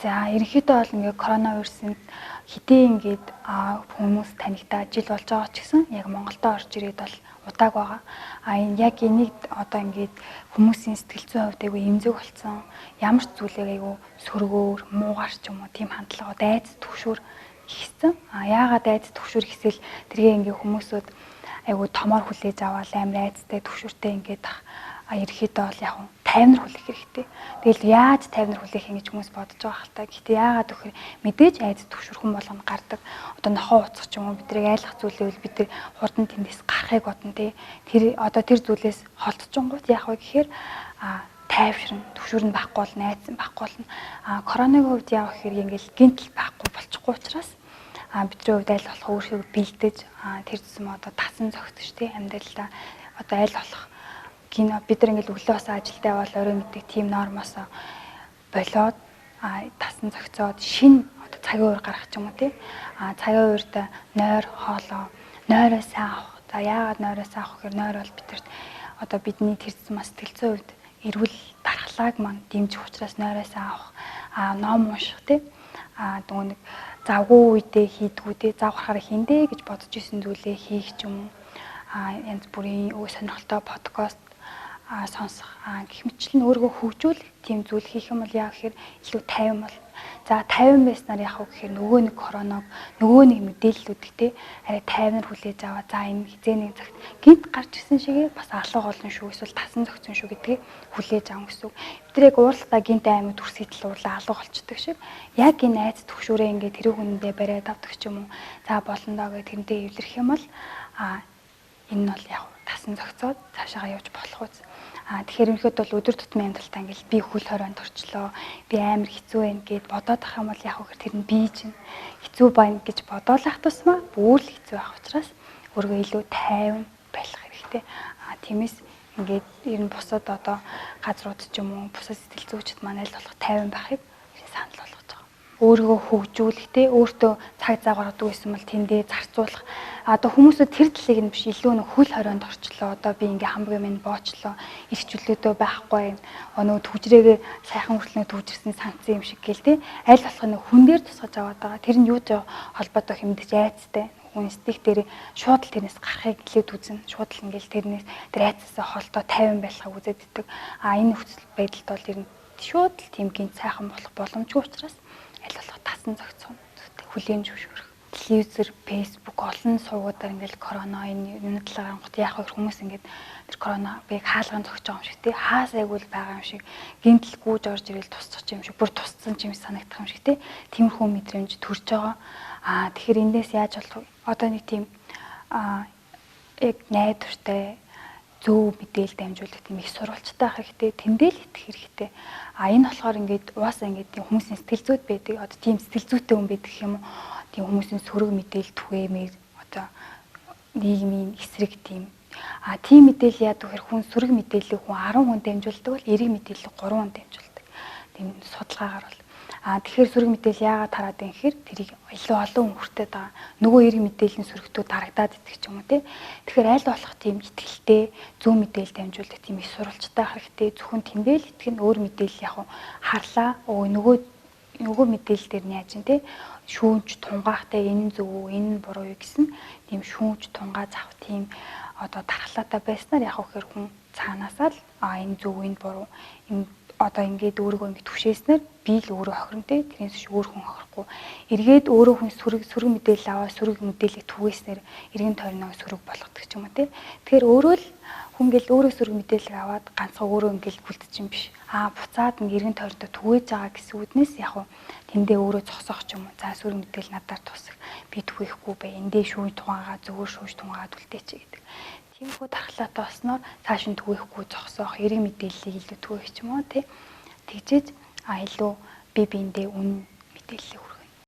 За ерөнхийдөө бол ингээд коронавирусын хэдийн ингээд хүмүүс танигдаа жил болж байгаа ч гэсэн яг Монголдо орж ирээд бол удааг байгаа. Энэ яг энийг одоо ингээд хүмүүсийн сэтгэл зүйн хувьд айгүй эмзэг болсон. Ямар ч зүйлээ айгүй сөргөөр, муугар ч юм уу тийм хандлага дайц түгшүүр ихсэн. Яагаад дайц түгшүүр ихсэл тэргээ ингээд хүмүүсүүд айгүй томоор хүлээж аваад амар айцтай түгшүүртэй ингээд ерөнхийдөө бол яг тайвнар хүлээх хэрэгтэй. Тэгэл яаж тайвнар хүлээх юм гэж хүмүүс бодож байгаа хальтаа. Гэхдээ яагаад гэхээр мэдээж айц түгшүүрхэн болгоно гардаг. Одоо нохоо уцах ч юм уу бидрийг айлах зүйлээ бид нар хурдан тэндээс гарахыг бодно тий. Тэр одоо тэр зүйлээс холдчихгонгууд яах вэ гэхээр тайвширна, түгшүүр нь байхгүй бол найзан байхгүй болно. Коронавигийн хувьд яах гэхээр ингээл гинтл байхгүй болчихгүй учраас бидний хувьд аль болох өөрсдөө бэлдэж тэр зүсэм одоо тасан зогтөж тий амьдралдаа одоо аль болох кино бид нар ингээл өглөө бас ажилдаа явал орой мэддэг тийм нормоос болоод тасан зохицоод шин одоо цагийн үеэр гарах ч юм уу тий цагийн үеэрд нойр хоолоо нойроо сайн авах. За яагаад нойроо сайн авах гэхээр нойр бол бидэрт одоо бидний тэр зүсэм сэтгэл зүйн хувьд эрүүл дархлааг маань дэмжих учраас нойроо сайн авах. Ном унших тий нөгөө нэг завгүй үедээ хийдгүү тий завхарахаар хиндэ гэж бодож исэн зүйлээ хийх ч юм уу янз бүрийн сонирхолтой подкаст сонсох гэх мэтлэн өөрийгөө хөгжүүл тийм зүйл хийх юм бол яа гэхээр илүү тайван бол. За 50 байснаар яах вэ гэхээр нөгөө нэг коронавиг нөгөө нэг мэдээллүүдтэй арай тайвнаар хүлээж аваа. За энэ хизээний цагт гинт гарч ирсэн шигээ бас алга болно шүү эсвэл тасан зохицсон шүү гэдгийг хүлээж авах гэсэн үг. Бид яг уурлахтаа гинт аймаг төрсөйдөл уурлаа алга болчдөг шиг яг энэ айц төгшөөрөө ингээд тэр хүндээ бариад авдаг ч юм уу. За болно доо гэх тэрнтэй эвлэрэх юм бол энэ нь бол яг тасан зохицоод цаашаа явж болох үз. Тэгэхээр ерөнхийдөө бол өдөр тутмын амьдралтаа ингээл би хөл хорионд орчлоо. Би амар хэцүү байна гэд бодоод ах юм бол яг хөө тэр нь би чинь хэцүү байна гэж бодоолах тусмаа бүр л хэцүү байх учраас өөрийгөө илүү тайван байх хэрэгтэй. Тиймээс ингээд ер нь бусад одоо газрууд ч юм уу бусад сэтгэл зүйчд маань аль болох тайван байхыг санал болгож байгаа. Өөрийгөө хөгжүүлэхтэй өөртөө цаг зав гаргадаг байсан бол тэндээ зарцуулах. Одоо хүмүүсүүд тэр талыг нь биш илүү нэг хөл хорионд орчлоо. Одоо би ингээ хамбагийн минь боочлоо. Ирч чөлөөтэй байхгүй. Нөгөө түвжрээгээ сайхан хүртлэнэ түвжирсэн санцсан юм шиг гээл те. Аль болох нэг хүн дээр тусгаж аваад байгаа. Тэр нь юу ч холбоотой хэмдэж айцтай. Хүн стик дээр шууд л тэрнээс гарахыг илүүд үзнэ. Шууд л ингээл тэрнээс тэр айцсаа холтоо 50 байлхаг үзээд иддэг. Энэ нөхцөл байдалд бол ер нь шууд л тийм гинт сайхан болох боломжгүй учраас аль болох тасан зохицох хүлээн зөвшөөрөх. Телевизэр, фэйсбુક олон сувгуудаар ингээл корона энэ талаар гот яах вэ хүмүүс ингээд тэр коронавиг хаалган зогсож байгаа юм шиг тий хаас айгуул байгаа юм шиг гинтл гүйж орж ирэл тусчих юм шиг бүр тусцсан юм санагдах юм шиг тий тиймэрхүү мэдрэмж төрж байгаа. Тэгэхээр эндээс яаж болох вэ? Одоо нэг тийм яг найдвартай зөв мэдээлэл дамжуулах тийм их сурвалжтай ах хэрэгтэй, тэндээ л итгэх хэрэгтэй. Энэ болохоор ингээд угаасаа ингээд тийм хүмүүсийн сэтгэл зүйд байдаг. Одоо тийм сэтгэл зүйтэй хүн байдаг юм уу? Тийм хүмүүсийн сөрөг мэдээлэл түгээмээр одоо нийгмийн эсрэг тийм. Тийм мэдээлэл яадаг вэ? Хүн сөрөг мэдээллийг хүн 10 хүн дамжуулдаг бол эерэг мэдээллийг 3 хүн дамжуулдаг. Тийм судалгаагаар бол. Тэгэхээр сөрөг мэдээлэл яагаад тараад байгаа юм гэхээр тэрийг илүү олон хүн хүртээд байгаа. Нөгөө эерэг мэдээллийн сөрөгтөө дарагдаад идэх ч юм уу тий. Тэгэхээр аль болох тийм итгэлтэй зөв мэдээлэл дамжуулдаг тийм их сурвалжтай хэрэгтэй. Зөвхөн тэндээ л итгэх нь өөр мэдээлэл яг харлаа. Нөгөө мэдээлэл дээр нь яаж юм те шүүмж тунгаахтай энэ зөв энэ буруу юу гэсэн тийм шүүмж тунгаа зах тийм одоо дархлаатай байснаар яг хөр хүн цаанаасаа л энэ зөв энэ буруу энэ одоо ингээд өөрийгөө ингээд түшээснээр би л өөрөө хохирно те тэрнээс өөр хүн хохирохгүй эргээд өөрөө хүн сөрөг мэдээлэл аваа сөрөг мэдээлэл түгээснээр эргэн тойрноо сөрөг болгодог ч юм уу те тэгэхээр өөрөө л хүн гэл өөрөө сөрөг мэдээлэл аваад ганцхан өөрөө ингээд хүлдэж юм биш буцаад нэг эргэн тойрноо түгээж байгаа гэсэн үднээс яг хуу тэндээ өөрөө зогсоох ч юм уу за сөрөг мэдээлэл надаар тусах би түгээхгүй бай эндээ шүүж тухайгаа зөвөр шүүж тухайгаа түлдээч гэдэг тиймэрхүү дархлаатай болсноор цааш нь түгээхгүй зогсоох эрэг мэдээллийг илүү түгээх ч юм уу тий тэгжээж илүү би биендээ үн мэдээлэл